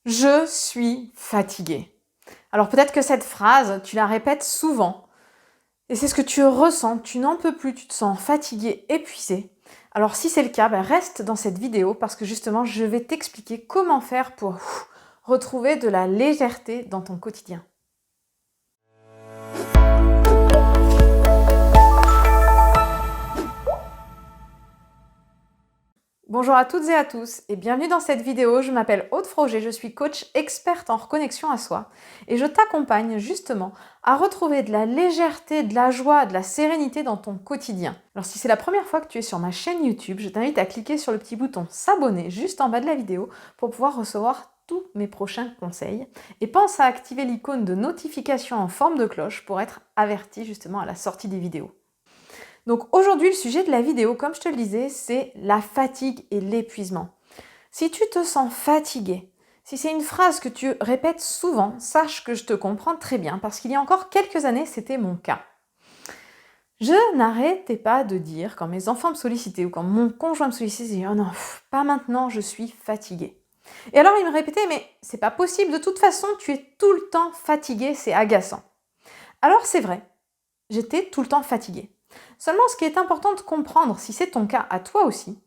Je suis fatiguée. Alors peut-être que cette phrase, tu la répètes souvent. Et c'est ce que tu ressens, tu n'en peux plus, tu te sens fatigué, épuisé. Alors si c'est le cas, reste dans cette vidéo parce que justement, je vais t'expliquer comment faire pour retrouver de la légèreté dans ton quotidien. Bonjour à toutes et à tous et bienvenue dans cette vidéo. Je m'appelle Aude Froger, je suis coach experte en reconnexion à soi et je t'accompagne justement à retrouver de la légèreté, de la joie, de la sérénité dans ton quotidien. Alors si c'est la première fois que tu es sur ma chaîne YouTube, je t'invite à cliquer sur le petit bouton s'abonner juste en bas de la vidéo pour pouvoir recevoir tous mes prochains conseils et pense à activer l'icône de notification en forme de cloche pour être averti justement à la sortie des vidéos. Donc aujourd'hui, le sujet de la vidéo, comme je te le disais, c'est la fatigue et l'épuisement. Si tu te sens fatigué, si c'est une phrase que tu répètes souvent, sache que je te comprends très bien parce qu'il y a encore quelques années, c'était mon cas. Je n'arrêtais pas de dire, quand mes enfants me sollicitaient ou quand mon conjoint me sollicitait, je disais « Oh non, pas maintenant, je suis fatiguée ». Et alors il me répétait « Mais c'est pas possible, de toute façon, tu es tout le temps fatiguée, c'est agaçant ». Alors c'est vrai, j'étais tout le temps fatiguée. Seulement, ce qui est important de comprendre, si c'est ton cas à toi aussi,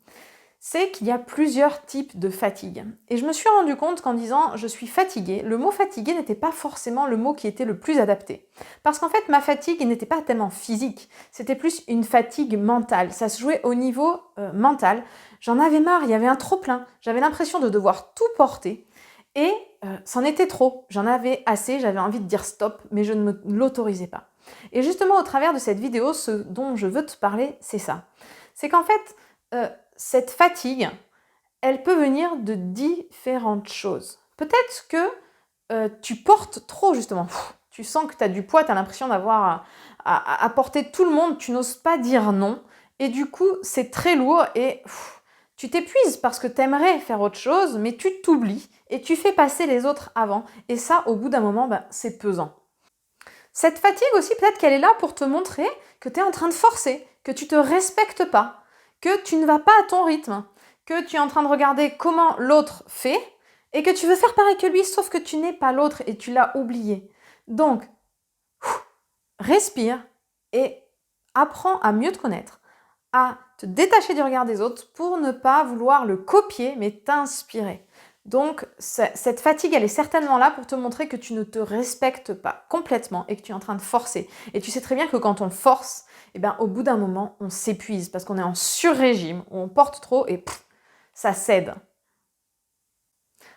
c'est qu'il y a plusieurs types de fatigue. Et je me suis rendu compte qu'en disant « je suis fatiguée », le mot « fatiguée » n'était pas forcément le mot qui était le plus adapté. Parce qu'en fait, ma fatigue n'était pas tellement physique, c'était plus une fatigue mentale. Ça se jouait au niveau mental. J'en avais marre, il y avait un trop-plein. J'avais l'impression de devoir tout porter. Et c'en était trop. J'en avais assez, j'avais envie de dire stop, mais je ne me l'autorisais pas. Et justement, au travers de cette vidéo, ce dont je veux te parler, c'est ça. C'est qu'en fait, cette fatigue, elle peut venir de différentes choses. Peut-être que tu portes trop, justement. Tu sens que tu as du poids, tu as l'impression d'avoir à porter tout le monde, tu n'oses pas dire non. Et du coup, c'est très lourd et tu t'épuises parce que tu aimerais faire autre chose, mais tu t'oublies et tu fais passer les autres avant. Et ça, au bout d'un moment, c'est pesant. Cette fatigue aussi, peut-être qu'elle est là pour te montrer que tu es en train de forcer, que tu ne te respectes pas, que tu ne vas pas à ton rythme, que tu es en train de regarder comment l'autre fait et que tu veux faire pareil que lui, sauf que tu n'es pas l'autre et tu l'as oublié. Donc, respire et apprends à mieux te connaître, à te détacher du regard des autres pour ne pas vouloir le copier, mais t'inspirer. Donc, cette fatigue, elle est certainement là pour te montrer que tu ne te respectes pas complètement et que tu es en train de forcer. Et tu sais très bien que quand on force, au bout d'un moment, on s'épuise parce qu'on est en sur-régime, on porte trop et ça cède.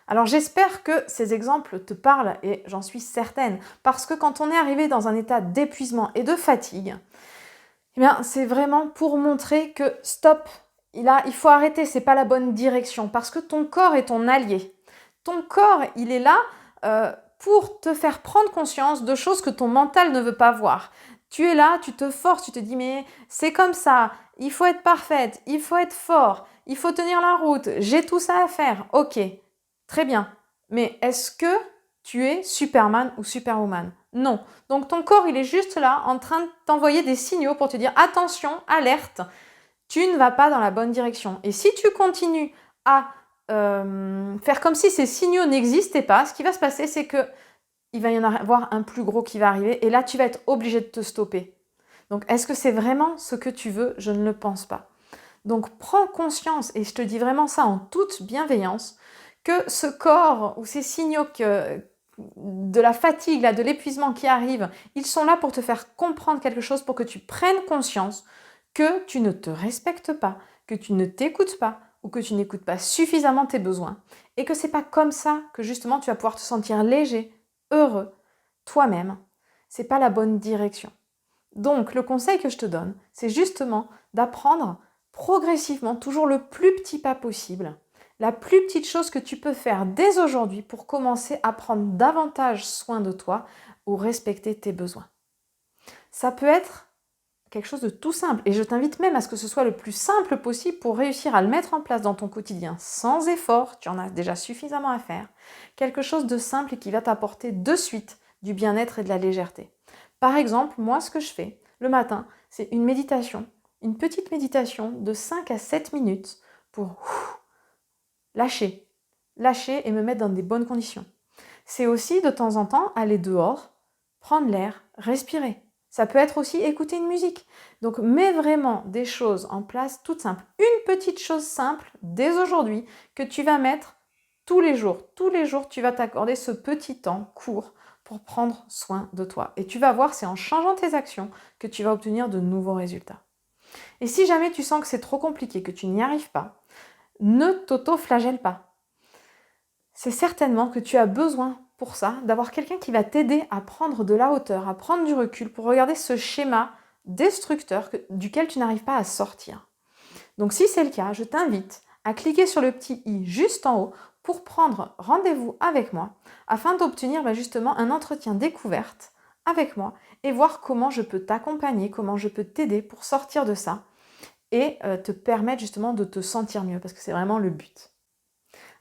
Alors j'espère que ces exemples te parlent et j'en suis certaine parce que quand on est arrivé dans un état d'épuisement et de fatigue, c'est vraiment pour montrer que stop, il faut arrêter, c'est pas la bonne direction parce que ton corps est ton allié. Ton corps, il est là pour te faire prendre conscience de choses que ton mental ne veut pas voir. Tu es là, tu te forces, tu te dis mais c'est comme ça, il faut être parfaite, il faut être fort, il faut tenir la route, j'ai tout ça à faire. Ok, très bien. Mais est-ce que tu es Superman ou Superwoman? Non. Donc ton corps, il est juste là en train de t'envoyer des signaux pour te dire attention, alerte, tu ne vas pas dans la bonne direction. Et si tu continues à faire comme si ces signaux n'existaient pas, ce qui va se passer, c'est que il va y en avoir un plus gros qui va arriver et là, tu vas être obligé de te stopper. Donc, est-ce que c'est vraiment ce que tu veux? Je ne le pense pas. Donc, prends conscience, et je te dis vraiment ça en toute bienveillance, que ce corps ou ces signaux de la fatigue, là, de l'épuisement qui arrive, ils sont là pour te faire comprendre quelque chose, pour que tu prennes conscience que tu ne te respectes pas, que tu ne t'écoutes pas ou que tu n'écoutes pas suffisamment tes besoins et que c'est pas comme ça que justement tu vas pouvoir te sentir léger, heureux, toi-même. C'est pas la bonne direction. Donc le conseil que je te donne, c'est justement d'apprendre progressivement, toujours le plus petit pas possible, la plus petite chose que tu peux faire dès aujourd'hui pour commencer à prendre davantage soin de toi ou respecter tes besoins. Ça peut être quelque chose de tout simple et je t'invite même à ce que ce soit le plus simple possible pour réussir à le mettre en place dans ton quotidien sans effort, tu en as déjà suffisamment à faire, quelque chose de simple et qui va t'apporter de suite du bien-être et de la légèreté. Par exemple, moi ce que je fais le matin, c'est une méditation, une petite méditation de 5 à 7 minutes pour lâcher, lâcher et me mettre dans des bonnes conditions. C'est aussi de temps en temps aller dehors, prendre l'air, respirer. Ça peut être aussi écouter une musique. Donc mets vraiment des choses en place toutes simples. Une petite chose simple dès aujourd'hui que tu vas mettre tous les jours. Tous les jours, tu vas t'accorder ce petit temps court pour prendre soin de toi. Et tu vas voir, c'est en changeant tes actions que tu vas obtenir de nouveaux résultats. Et si jamais tu sens que c'est trop compliqué, que tu n'y arrives pas, ne t'auto-flagelle pas. C'est certainement que tu as besoin pour ça d'avoir quelqu'un qui va t'aider à prendre de la hauteur, à prendre du recul pour regarder ce schéma destructeur duquel tu n'arrives pas à sortir. Donc si c'est le cas, je t'invite à cliquer sur le petit i juste en haut pour prendre rendez-vous avec moi afin d'obtenir justement un entretien découverte avec moi et voir comment je peux t'accompagner, comment je peux t'aider pour sortir de ça et te permettre justement de te sentir mieux parce que c'est vraiment le but.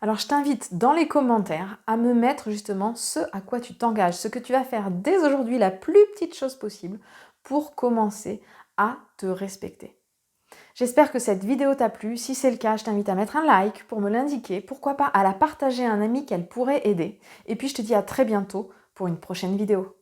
Alors je t'invite dans les commentaires à me mettre justement ce à quoi tu t'engages, ce que tu vas faire dès aujourd'hui, la plus petite chose possible pour commencer à te respecter. J'espère que cette vidéo t'a plu. Si c'est le cas, je t'invite à mettre un like pour me l'indiquer. Pourquoi pas à la partager à un ami qu'elle pourrait aider. Et puis je te dis à très bientôt pour une prochaine vidéo.